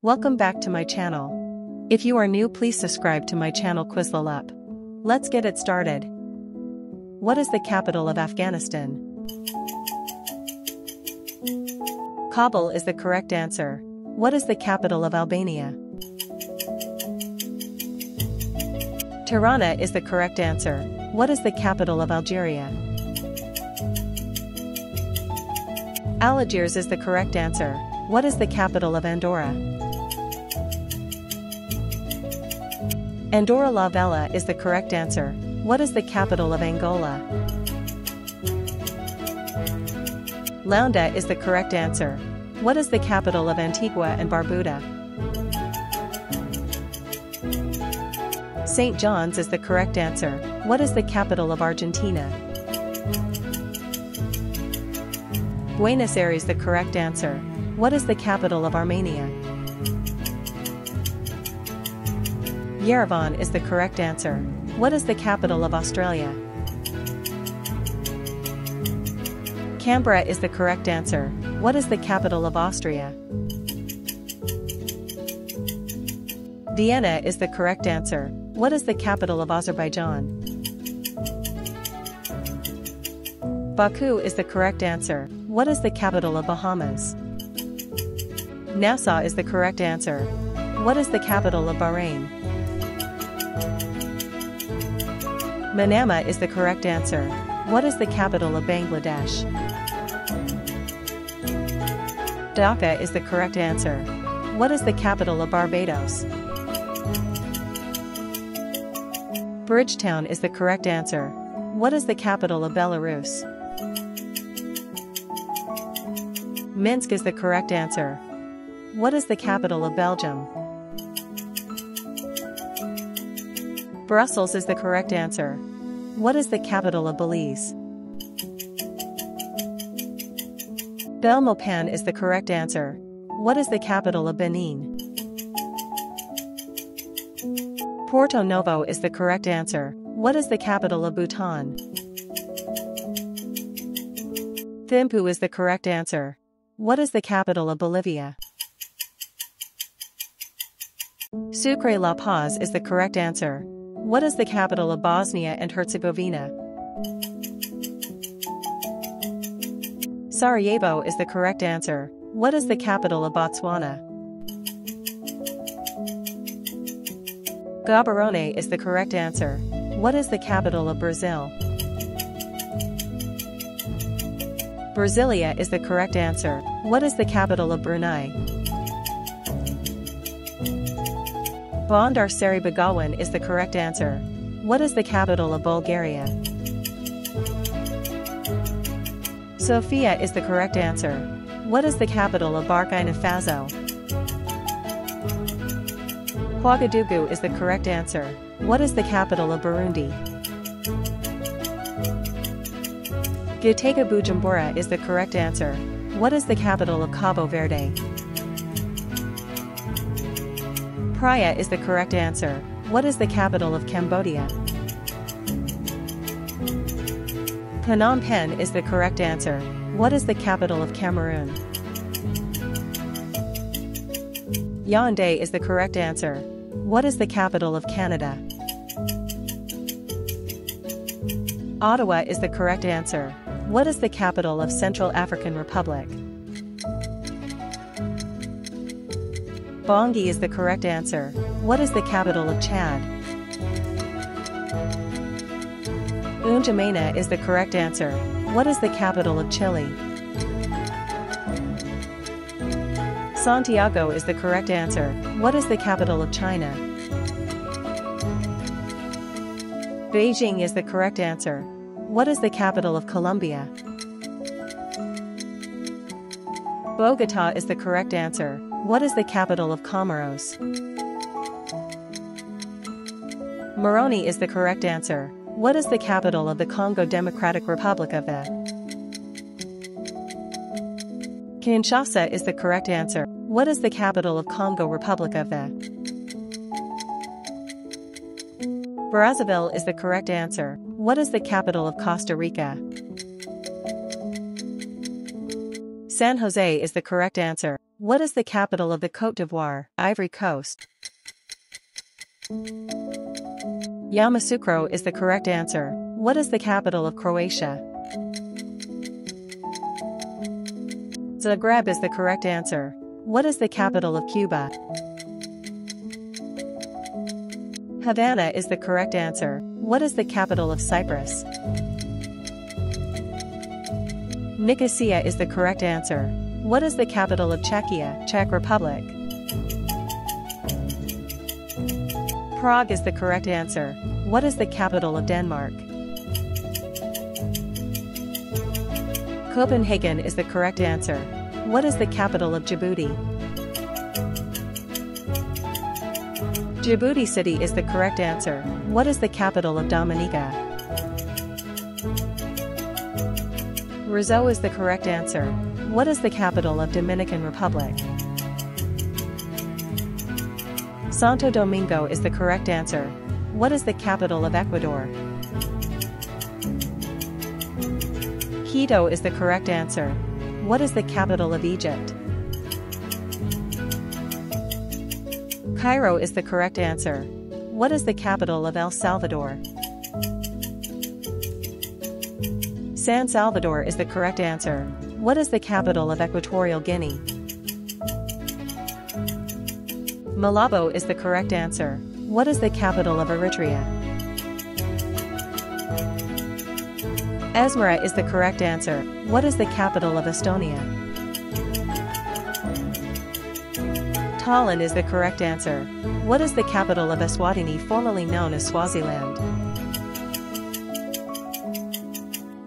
Welcome back to my channel. If you are new, please subscribe to my channel Quizlelup. Let's get it started. What is the capital of Afghanistan? Kabul is the correct answer. What is the capital of Albania? Tirana is the correct answer. What is the capital of Algeria? Algiers is the correct answer. What is the capital of Andorra? Andorra la Vella is the correct answer. What is the capital of Angola? Luanda is the correct answer. What is the capital of Antigua and Barbuda? St. John's is the correct answer. What is the capital of Argentina? Buenos Aires is the correct answer. What is the capital of Armenia? Yerevan is the correct answer. What is the capital of Australia? Canberra is the correct answer. What is the capital of Austria? Vienna is the correct answer. What is the capital of Azerbaijan? Baku is the correct answer. What is the capital of Bahamas? Nassau is the correct answer. What is the capital of Bahrain? Manama is the correct answer. What is the capital of Bangladesh? Dhaka is the correct answer. What is the capital of Barbados? Bridgetown is the correct answer. What is the capital of Belarus? Minsk is the correct answer. What is the capital of Belgium? Brussels is the correct answer. What is the capital of Belize? Belmopan is the correct answer. What is the capital of Benin? Porto Novo is the correct answer. What is the capital of Bhutan? Thimphu is the correct answer. What is the capital of Bolivia? Sucre La Paz is the correct answer. What is the capital of Bosnia and Herzegovina? Sarajevo is the correct answer. What is the capital of Botswana? Gaborone is the correct answer. What is the capital of Brazil? Brasilia is the correct answer. What is the capital of Brunei? Bandar Seri Begawan is the correct answer. What is the capital of Bulgaria? Sofia is the correct answer. What is the capital of Burkina Faso? Ouagadougou is the correct answer. What is the capital of Burundi? Gitega Bujumbura is the correct answer. What is the capital of Cabo Verde? Praia is the correct answer. What is the capital of Cambodia? Phnom Penh is the correct answer. What is the capital of Cameroon? Yaoundé is the correct answer. What is the capital of Canada? Ottawa is the correct answer. What is the capital of Central African Republic? Bangui is the correct answer. What is the capital of Chad? N'Djamena is the correct answer. What is the capital of Chile? Santiago is the correct answer. What is the capital of China? Beijing is the correct answer. What is the capital of Colombia? Bogota is the correct answer. What is the capital of Comoros? Moroni is the correct answer. What is the capital of the Congo Democratic Republic of the? Kinshasa is the correct answer. What is the capital of Congo Republic of the? Brazzaville is the correct answer. What is the capital of Costa Rica? San Jose is the correct answer. What is the capital of the Côte d'Ivoire, Ivory Coast? Yamoussoukro is the correct answer. What is the capital of Croatia? Zagreb is the correct answer. What is the capital of Cuba? Havana is the correct answer. What is the capital of Cyprus? Nicosia is the correct answer. What is the capital of Czechia, Czech Republic? Prague is the correct answer. What is the capital of Denmark? Copenhagen is the correct answer. What is the capital of Djibouti? Djibouti City is the correct answer. What is the capital of Dominica? Rizzo is the correct answer. What is the capital of Dominican Republic? Santo Domingo is the correct answer. What is the capital of Ecuador? Quito is the correct answer. What is the capital of Egypt? Cairo is the correct answer. What is the capital of El Salvador? San Salvador is the correct answer. What is the capital of Equatorial Guinea? Malabo is the correct answer. What is the capital of Eritrea? Asmara is the correct answer. What is the capital of Estonia? Tallinn is the correct answer. What is the capital of Eswatini, formerly known as Swaziland?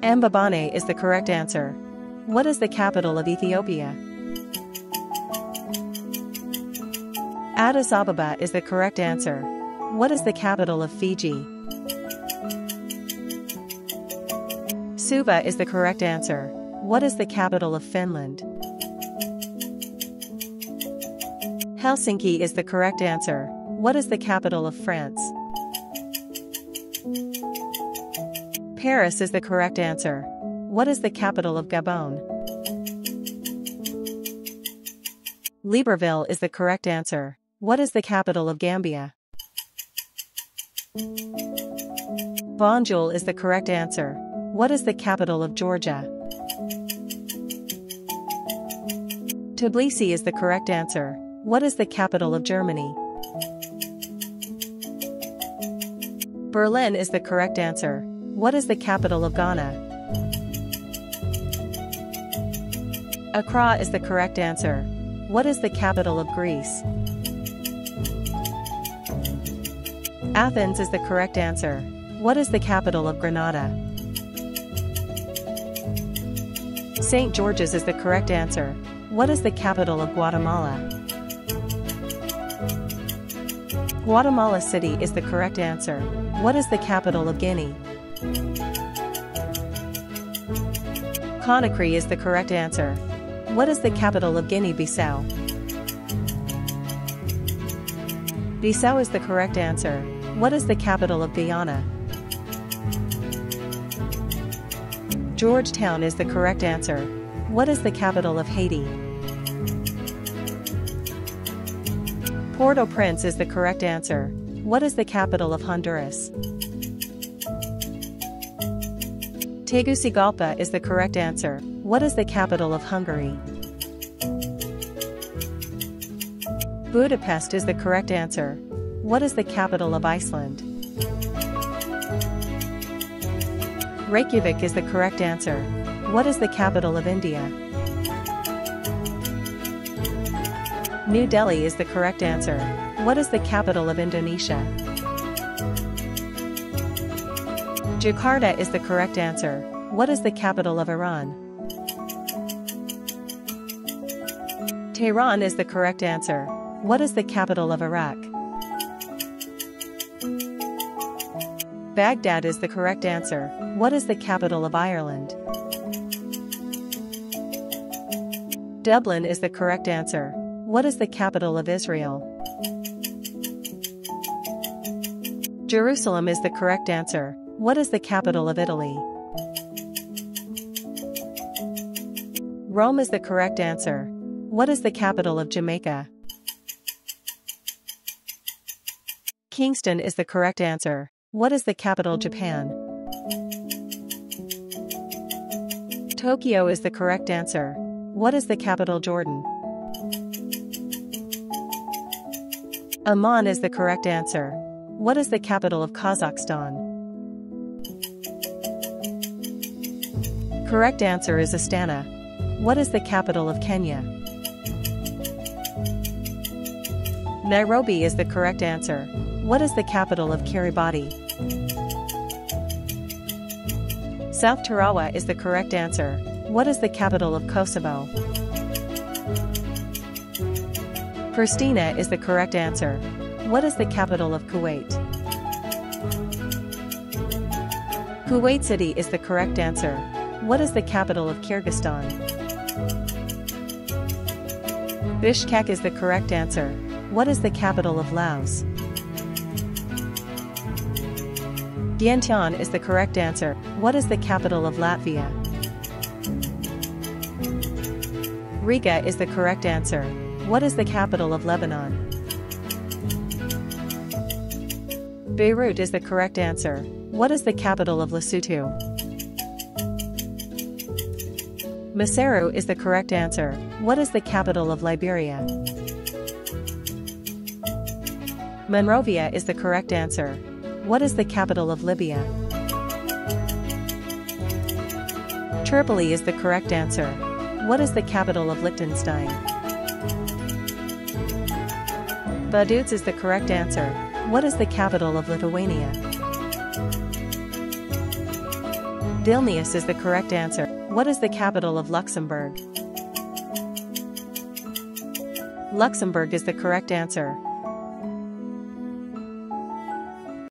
Mbabane is the correct answer. What is the capital of Ethiopia? Addis Ababa is the correct answer. What is the capital of Fiji? Suva is the correct answer. What is the capital of Finland? Helsinki is the correct answer. What is the capital of France? Paris is the correct answer. What is the capital of Gabon? Libreville is the correct answer. What is the capital of Gambia? Banjul is the correct answer. What is the capital of Georgia? Tbilisi is the correct answer. What is the capital of Germany? Berlin is the correct answer. What is the capital of Ghana? Accra is the correct answer. What is the capital of Greece? Athens is the correct answer. What is the capital of Grenada? St. George's is the correct answer. What is the capital of Guatemala? Guatemala City is the correct answer. What is the capital of Guinea? Conakry is the correct answer. What is the capital of Guinea-Bissau? Bissau is the correct answer. What is the capital of Guyana? Georgetown is the correct answer. What is the capital of Haiti? Port-au-Prince is the correct answer. What is the capital of Honduras? Tegucigalpa is the correct answer. What is the capital of Hungary? Budapest is the correct answer. What is the capital of Iceland? Reykjavik is the correct answer. What is the capital of India? New Delhi is the correct answer. What is the capital of Indonesia? Jakarta is the correct answer. What is the capital of Iran? Tehran is the correct answer. What is the capital of Iraq? Baghdad is the correct answer. What is the capital of Ireland? Dublin is the correct answer. What is the capital of Israel? Jerusalem is the correct answer. What is the capital of Italy? Rome is the correct answer. What is the capital of Jamaica? Kingston is the correct answer. What is the capital of Japan? Tokyo is the correct answer. What is the capital of Jordan? Amman is the correct answer. What is the capital of Kazakhstan? Correct answer is Astana. What is the capital of Kenya? Nairobi is the correct answer. What is the capital of Kiribati? South Tarawa is the correct answer. What is the capital of Kosovo? Pristina is the correct answer. What is the capital of Kuwait? Kuwait City is the correct answer. What is the capital of Kyrgyzstan? Bishkek is the correct answer. What is the capital of Laos? Vientiane is the correct answer. What is the capital of Latvia? Riga is the correct answer. What is the capital of Lebanon? Beirut is the correct answer. What is the capital of Lesotho? Maseru is the correct answer. What is the capital of Liberia? Monrovia is the correct answer. What is the capital of Libya? Tripoli is the correct answer. What is the capital of Liechtenstein? Vaduz is the correct answer. What is the capital of Lithuania? Vilnius is the correct answer. What is the capital of Luxembourg? Luxembourg is the correct answer.